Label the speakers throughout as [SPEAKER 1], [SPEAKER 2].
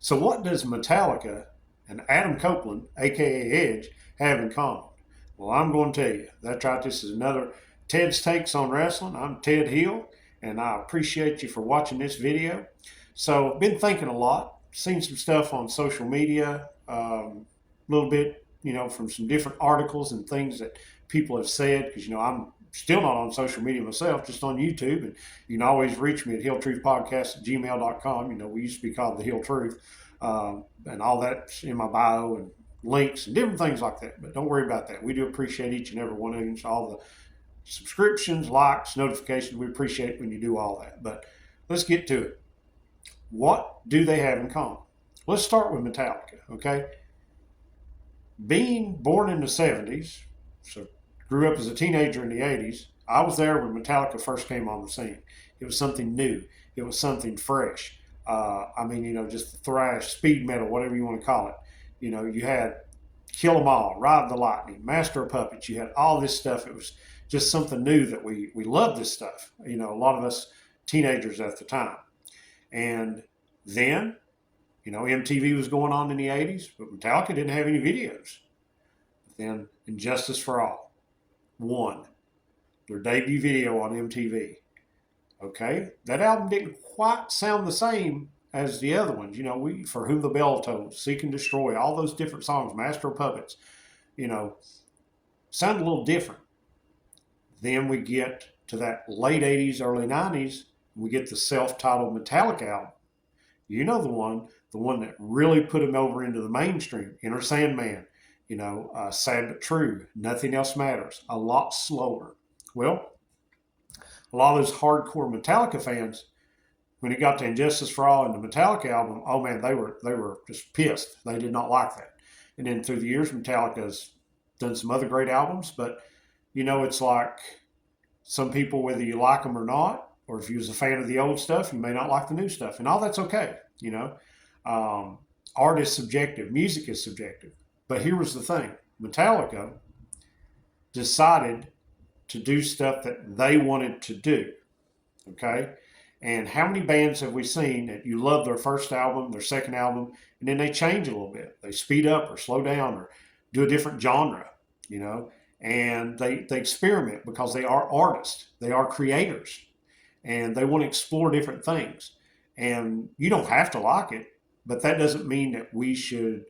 [SPEAKER 1] So, what does Metallica and Adam Copeland, aka Edge, have in common? Well, I'm going to tell you. That's right. This is another Ted's Takes on Wrestling. I'm Ted Hill, and I appreciate you for watching this video. So, been thinking a lot, seen some stuff on social media, a little bit, from some different articles and things that people have said. Because I'm still not on social media myself, just on YouTube, and you can always reach me at hilltruthpodcast@gmail.com. We used to be called the Hill Truth, and all that's in my bio and links and different things like that. But don't worry about that. We do appreciate each and every one of you. So all the subscriptions, likes, notifications, we appreciate when you do all that. But let's get to it. What do they have in common? Let's start with Metallica, okay? Being born in the 70s, so grew up as a teenager in the 80s, I was there when Metallica first came on the scene. It was something new. It was something fresh. Just the thrash, speed metal, whatever you want to call it. You had Kill 'Em All, Ride the Lightning, Master of Puppets. You had all this stuff. It was just something new that we loved this stuff. A lot of us teenagers at the time. And then, MTV was going on in the 80s, but Metallica didn't have any videos. Then Injustice for All won their debut video on MTV. Okay, that album didn't quite sound the same as the other ones. We For Whom the Bell Tolls, Seek and Destroy, all those different songs, Master of Puppets, sound a little different. Then we get to that late 80s, early 90s, we get the self-titled Metallica album. The one that really put him over into the mainstream. Enter Sandman, Sad But True, Nothing Else Matters, a lot slower. Well, a lot of those hardcore Metallica fans, when it got to Injustice for All and the Metallica album, oh man, they were just pissed. They did not like that. And then through the years, Metallica's done some other great albums, but it's like some people, whether you like them or not, or if you was a fan of the old stuff, you may not like the new stuff, and all that's okay. Art is subjective, music is subjective. But here was the thing: Metallica decided to do stuff that they wanted to do. Okay, and how many bands have we seen that you love their first album, their second album, and then they change a little bit? They speed up or slow down or do a different genre, and they experiment because they are artists, they are creators, and they want to explore different things. And you don't have to like it, but that doesn't mean that we should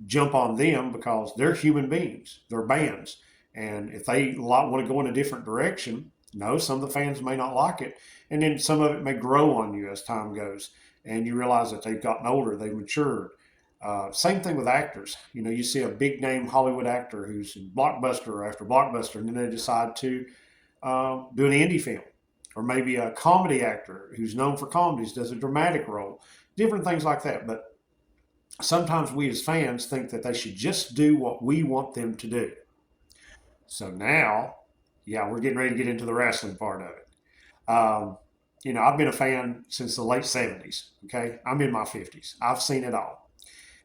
[SPEAKER 1] jump on them because they're human beings, they're bands. And if they want to go in a different direction, no, some of the fans may not like it. And then some of it may grow on you as time goes. And you realize that they've gotten older, they've matured. Same thing with actors. You see a big name Hollywood actor who's in blockbuster after blockbuster, and then they decide to do an indie film. Or maybe a comedy actor who's known for comedies does a dramatic role. Different things like that. But sometimes we as fans think that they should just do what we want them to do. So now, we're getting ready to get into the wrestling part of it. I've been a fan since the late 70s. Okay, I'm in my 50s. I've seen it all.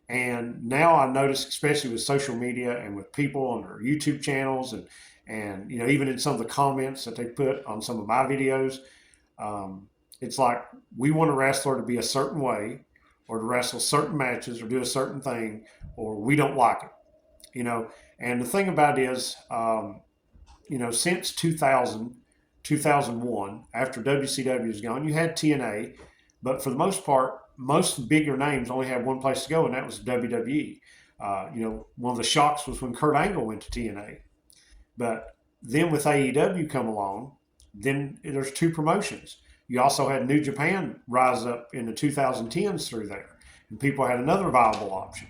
[SPEAKER 1] And now I notice, especially with social media and with people on their YouTube channels and even in some of the comments that they put on some of my videos, it's like we want a wrestler to be a certain way or to wrestle certain matches or do a certain thing, or we don't like it. And the thing about it is, since 2000, 2001, after WCW was gone, you had TNA, but for the most part, most bigger names only had one place to go, and that was WWE. One of the shocks was when Kurt Angle went to TNA. But then with AEW come along, then there's two promotions. You also had New Japan rise up in the 2010s through there, and people had another viable option.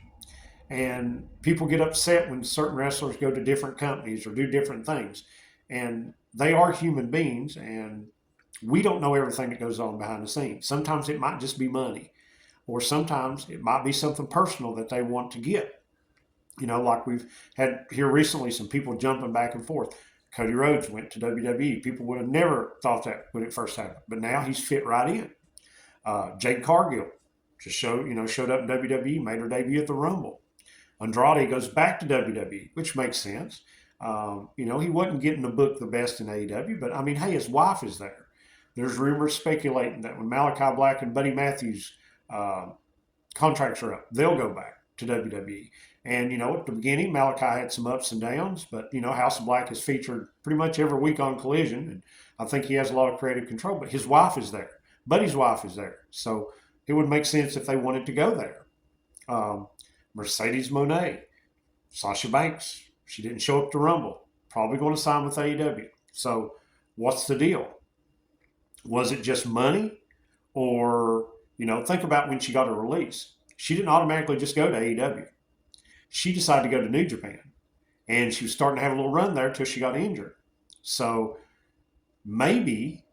[SPEAKER 1] And people get upset when certain wrestlers go to different companies or do different things. And they are human beings, and we don't know everything that goes on behind the scenes. Sometimes it might just be money, or sometimes it might be something personal that they want to get. Like we've had here recently, some people jumping back and forth. Cody Rhodes went to WWE. People would have never thought that when it first happened, but now he's fit right in. Jade Cargill just showed up in WWE, made her debut at the Rumble. Andrade goes back to WWE, which makes sense. He wasn't getting the book the best in AEW, but hey, his wife is there. There's rumors speculating that when Malachi Black and Buddy Matthews contracts are up. They'll go back to WWE. And, at the beginning, Malachi had some ups and downs, but, House of Black is featured pretty much every week on Collision. And I think he has a lot of creative control, but his wife is there. Buddy's wife is there. So it would make sense if they wanted to go there. Mercedes Moné, Sasha Banks, she didn't show up to Rumble. Probably going to sign with AEW. So what's the deal? Was it just money? Or, think about when she got her release. She didn't automatically just go to AEW. She decided to go to New Japan. And she was starting to have a little run there until she got injured. So maybe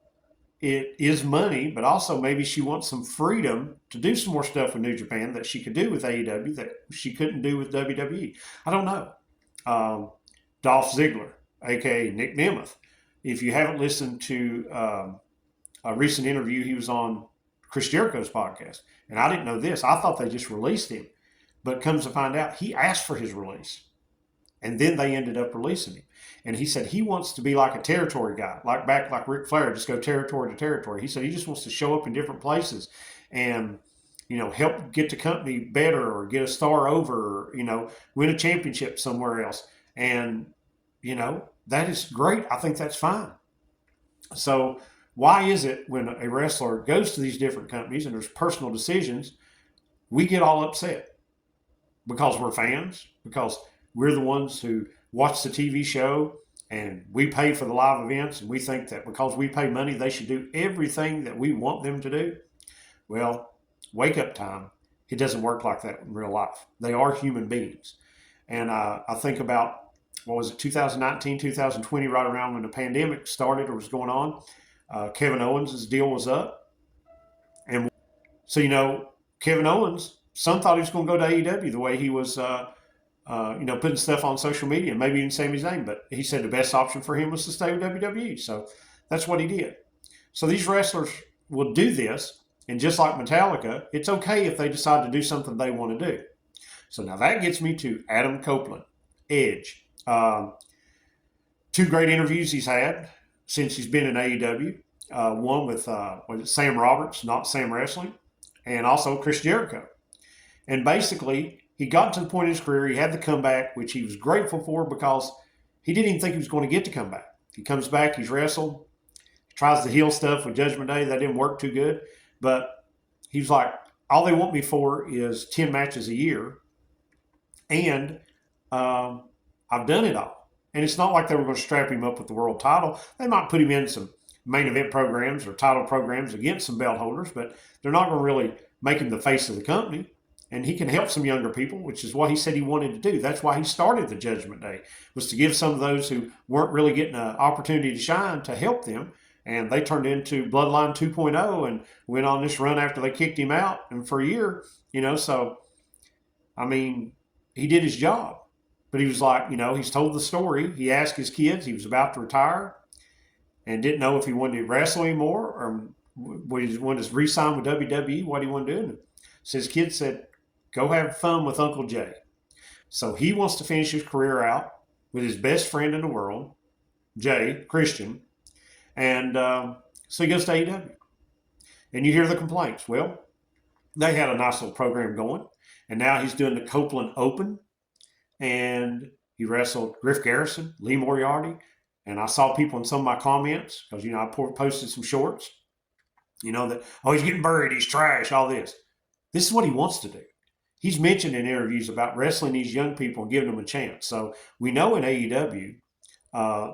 [SPEAKER 1] it is money, but also maybe she wants some freedom to do some more stuff with New Japan that she could do with AEW that she couldn't do with WWE. I don't know. Dolph Ziggler, a.k.a. Nick Nemeth. If you haven't listened to a recent interview, he was on Chris Jericho's podcast. And I didn't know this. I thought they just released him. But comes to find out, he asked for his release. And then they ended up releasing him. And he said he wants to be like a territory guy, like Ric Flair, just go territory to territory. He said he just wants to show up in different places and, help get the company better or get a star over or, win a championship somewhere else. And, that is great. I think that's fine. So why is it when a wrestler goes to these different companies and there's personal decisions, we get all upset? Because we're fans, because we're the ones who watch the TV show and we pay for the live events and we think that because we pay money, they should do everything that we want them to do. Well, wake up time. It doesn't work like that in real life. They are human beings. And I think about, 2019, 2020, right around when the pandemic started or was going on, Kevin Owens' deal was up. And so, Kevin Owens, some thought he was going to go to AEW the way he was, putting stuff on social media and maybe even Sami Zayn. But he said the best option for him was to stay with WWE. So that's what he did. So these wrestlers will do this. And just like Metallica, it's okay if they decide to do something they want to do. So now that gets me to Adam Copeland, Edge. 2 great interviews he's had since he's been in AEW. One with Sam Roberts, Not Sam Wrestling, and also Chris Jericho. And basically, he got to the point in his career, he had the comeback, which he was grateful for because he didn't even think he was going to get to come back. He comes back, he's wrestled, tries the heel stuff with Judgment Day. That didn't work too good. But he was like, all they want me for is 10 matches a year. And I've done it all. And it's not like they were going to strap him up with the world title. They might put him in some main event programs or title programs against some belt holders, but they're not going to really make him the face of the company. And he can help some younger people, which is what he said he wanted to do. That's why he started the Judgment Day, was to give some of those who weren't really getting an opportunity to shine to help them. And they turned into Bloodline 2.0 and went on this run after they kicked him out. And for a year, so, he did his job. But he was like, he's told the story. He asked his kids, he was about to retire and didn't know if he wanted to wrestle anymore or what he wanted to re-sign with WWE, what he wanted to do. And so his kids said, go have fun with Uncle Jay. So he wants to finish his career out with his best friend in the world, Jay, Christian. And so he goes to AEW. And you hear the complaints. Well, they had a nice little program going. And now he's doing the Copeland Open. And he wrestled Griff Garrison, Lee Moriarty. And I saw people in some of my comments, because, I posted some shorts, that, he's getting buried, he's trash, all this. This is what he wants to do. He's mentioned in interviews about wrestling these young people and giving them a chance. So we know in AEW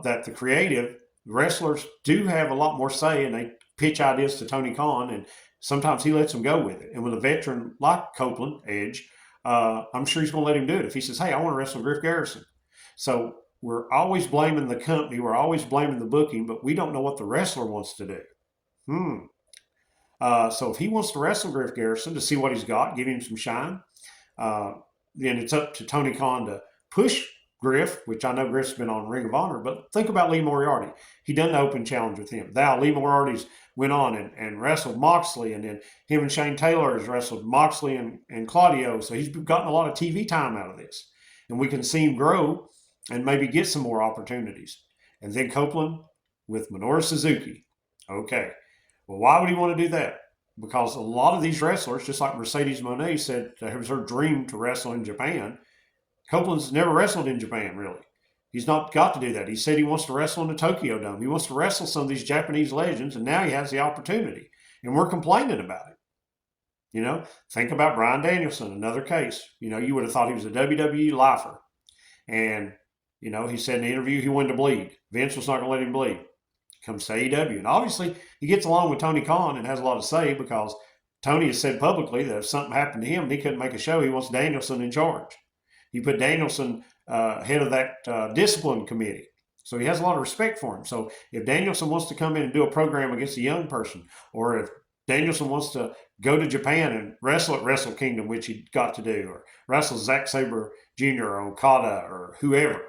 [SPEAKER 1] that the creative wrestlers do have a lot more say, and they pitch ideas to Tony Khan, and sometimes he lets them go with it. And with a veteran like Copeland, Edge, I'm sure he's going to let him do it. If he says, hey, I want to wrestle Griff Garrison. So we're always blaming the company. We're always blaming the booking, but we don't know what the wrestler wants to do. So if he wants to wrestle Griff Garrison to see what he's got, give him some shine, then it's up to Tony Khan to push Griff, which I know Griff's been on Ring of Honor, but think about Lee Moriarty. He done the open challenge with him. Now, Lee Moriarty's went on and wrestled Moxley, and then him and Shane Taylor has wrestled Moxley and Claudio. So he's gotten a lot of TV time out of this. And we can see him grow and maybe get some more opportunities. And then Copeland with Minoru Suzuki. Okay. Well, why would he want to do that? because a lot of these wrestlers, just like Mercedes Moné said, it was her dream to wrestle in Japan. Copeland's never wrestled in Japan, really. He's not got to do that. He said he wants to wrestle in the Tokyo Dome. He wants to wrestle some of these Japanese legends, and now he has the opportunity. And we're complaining about it. You know, think about Bryan Danielson, another case. You know, you would have thought he was a WWE lifer. And, you know, he said in the interview he wanted to bleed. Vince was not going to let him bleed. Comes to AEW. And obviously, he gets along with Tony Khan and has a lot to say because Tony has said publicly that if something happened to him and he couldn't make a show, he wants Danielson in charge. He put Danielson head of that discipline committee. So he has a lot of respect for him. So if Danielson wants to come in and do a program against a young person, or if Danielson wants to go to Japan and wrestle at Wrestle Kingdom, which he got to do, or wrestle Zack Sabre Jr. or Okada or whoever,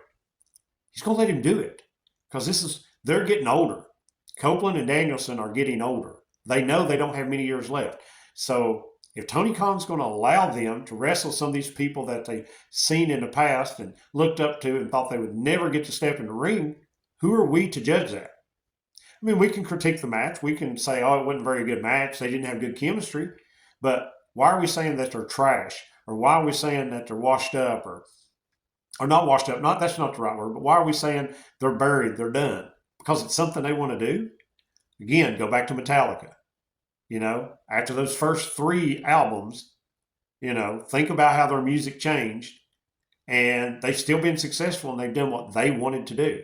[SPEAKER 1] he's going to let him do it because they're getting older. Copeland and Danielson are getting older. They know they don't have many years left. So if Tony Khan's going to allow them to wrestle some of these people that they've seen in the past and looked up to and thought they would never get to step in the ring, who are we to judge that? I mean, we can critique the match. We can say, oh, it wasn't a very good match. They didn't have good chemistry. But why are we saying that they're trash? Or why are we saying that they're washed up or not washed up? That's not the right word. But why are we saying they're buried, they're done? Because it's something they want to do? Again, go back to Metallica. You know, after those first 3 albums, you know, think about how their music changed. And they've still been successful and they've done what they wanted to do.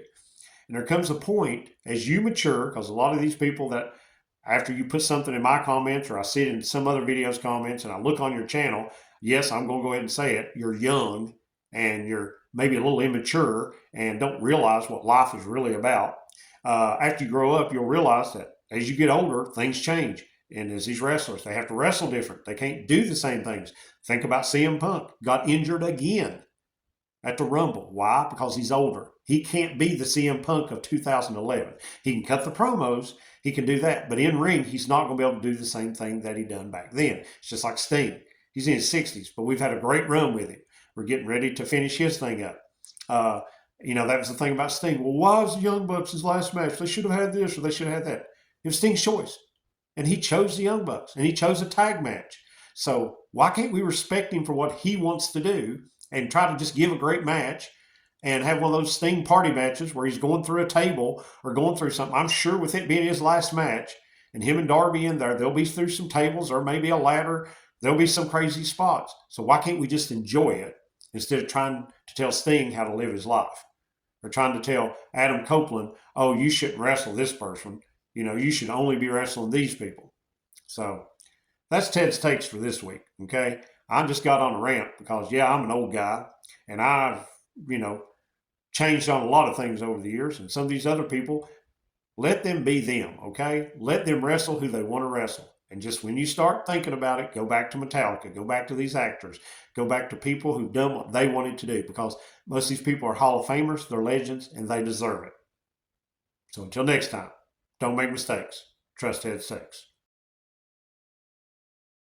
[SPEAKER 1] And there comes a point as you mature, because a lot of these people that after you put something in my comments or I see it in some other videos comments and I look on your channel, yes, I'm going to go ahead and say it. You're young and you're maybe a little immature and don't realize what life is really about. After you grow up, you'll realize that as you get older, things change. And as these wrestlers, they have to wrestle different. They can't do the same things. Think about CM Punk, got injured again at the Rumble. Why? Because he's older. He can't be the CM Punk of 2011. He can cut the promos. He can do that. But in ring, he's not going to be able to do the same thing that he done back then. It's just like Sting. He's in his 60s, but we've had a great run with him. We're getting ready to finish his thing up. You know, that was the thing about Sting. Well, why was the Young Bucks his last match? They should have had this or they should have had that. It was Sting's choice. And he chose the Young Bucks. And he chose a tag match. So why can't we respect him for what he wants to do and try to just give a great match and have one of those Sting party matches where he's going through a table or going through something? I'm sure with it being his last match and him and Darby in there, they'll be through some tables or maybe a ladder. There'll be some crazy spots. So why can't we just enjoy it instead of trying to tell Sting how to live his life? Or trying to tell Adam Copeland, oh, you shouldn't wrestle this person. You know, you should only be wrestling these people. So that's Ted's takes for this week, okay? I just got on a rant because, yeah, I'm an old guy, and I've, you know, changed on a lot of things over the years. And some of these other people, let them be them, okay? Let them wrestle who they want to wrestle. And just when you start thinking about it, go back to Metallica, go back to these actors, go back to people who've done what they wanted to do, because most of these people are Hall of Famers, they're legends, and they deserve it. So until next time, don't make mistakes. Trust Ted Six.